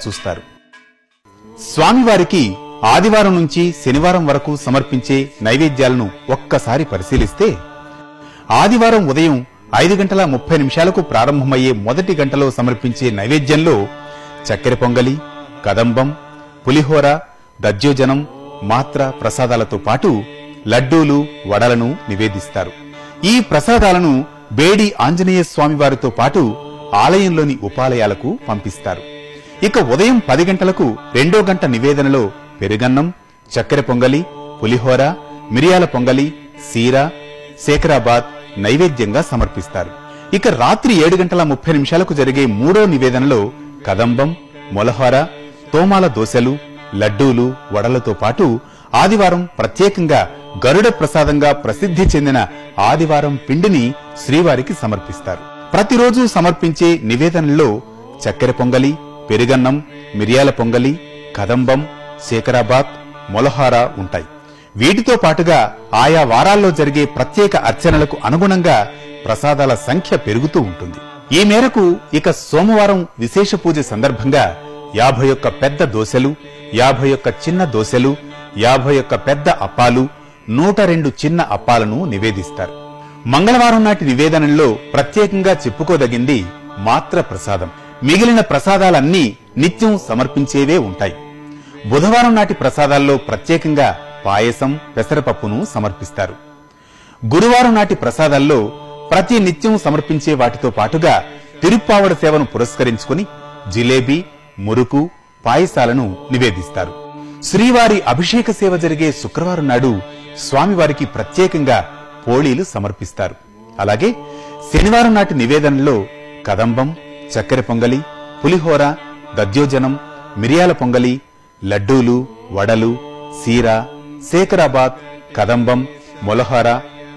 చూస్తారు. స్వామివారికి ఆదివారం నుంచి శనివారం వరకు సమర్పించే నైవేద్యాలను ఒక్కసారి పరిశీలిస్తే, ఆదివారం ఉదయం 5:30 ప్రారంభమయ్యే మొదటి గంటలో సమర్పించే నైవేద్యంలో చక్కెర పొంగలి, కదంబం, పులిహోర, దధ్యోజనం, మాత్ర ప్రసాదాలతో పాటు లడ్డూలు, వడలను నివేదిస్తారు. ఈ ప్రసాదాలను బేడి ఆంజనేయ స్వామివారితో పాటు ఆలయంలోని ఉపాలయాలకు పంపిస్తారు. ఇక ఉదయం 10 గంటలకు 2వ గంట నివేదనలో పెరుగన్నం, చక్కెర పొంగలి, పులిహోర, మిరియాల పొంగలి, సీర, శేఖరాబాద్ నైవేద్యంగా సమర్పిస్తారు. ఇక రాత్రి 7:30 జరిగే 3వ నివేదనలో కదంబం, మొలహోర, తోమాల దోశలు, లడ్డూలు, వడలతో పాటు ఆదివారం ప్రత్యేకంగా గరుడ ప్రసాదంగా ప్రసిద్ధి చెందిన ఆదివారం పిండిని శ్రీవారికి సమర్పిస్తారు. ప్రతిరోజు సమర్పించే నివేదనలో చక్కెర పొంగలి, పెరుగన్నం, మిరియాల పొంగలి, కదంబం, శేఖరాబాద్, మొలహార ఉంటాయి. వీటితో పాటుగా ఆయా వారాల్లో జరిగే ప్రత్యేక అర్చనలకు అనుగుణంగా ప్రసాదాల సంఖ్య పెరుగుతూ ఉంటుంది. ఈ మేరకు ఇక సోమవారం విశేష పూజ సందర్భంగా 51 పెద్ద దోశలు, 51 చిన్న దోశలు, 51 పెద్ద అప్పాలు, 102 చిన్న అప్పాలను నివేదిస్తారు. మంగళవారం నాటి నివేదనలో ప్రత్యేకంగా చెప్పుకోదగింది మాత్ర ప్రసాదం. మిగిలిన ప్రసాదాలన్నీ నిత్యం సమర్పించేవే ఉంటాయి. బుధవారం నాటి ప్రసాదాల్లో ప్రత్యేకంగా పాయసం, పెసరపప్పును సమర్పిస్తారు. గురువారం నాటి ప్రసాదాల్లో ప్రతి నిత్యం సమర్పించే వాటితో పాటుగా తిరుప్పావడ సేవను పురస్కరించుకుని జిలేబీ, మురుకు, పాయసాలను నివేదిస్తారు. శ్రీవారి అభిషేక సేవ జరిగే శుక్రవారం నాడు స్వామివారికి ప్రత్యేకంగా పోళీలు సమర్పిస్తారు. అలాగే శనివారం నాటి నివేదనలో కదంబం, చక్కెర పొంగలి, పులిహోర, దధ్యోజనం, మిరియాల పొంగలి, లడ్డూలు, వడలు, సీర, శేఖరాబాద్, కదంబం, మొలహార,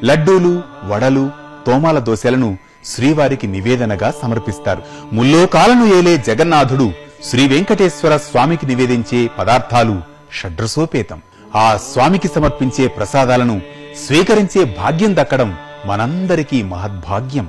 లడ్డూలు, వడలు, తోమాల దోశలను శ్రీవారికి నివేదనగా సమర్పిస్తారు. ముల్లోకాలను ఏలే జగన్నాథుడు శ్రీ వెంకటేశ్వర స్వామికి నివేదించే పదార్థాలు షడ్రసోపేతం. ఆ స్వామికి సమర్పించే ప్రసాదాలను స్వీకరించే భాగ్యం దక్కడం మనందరికీ మహద్భాగ్యం.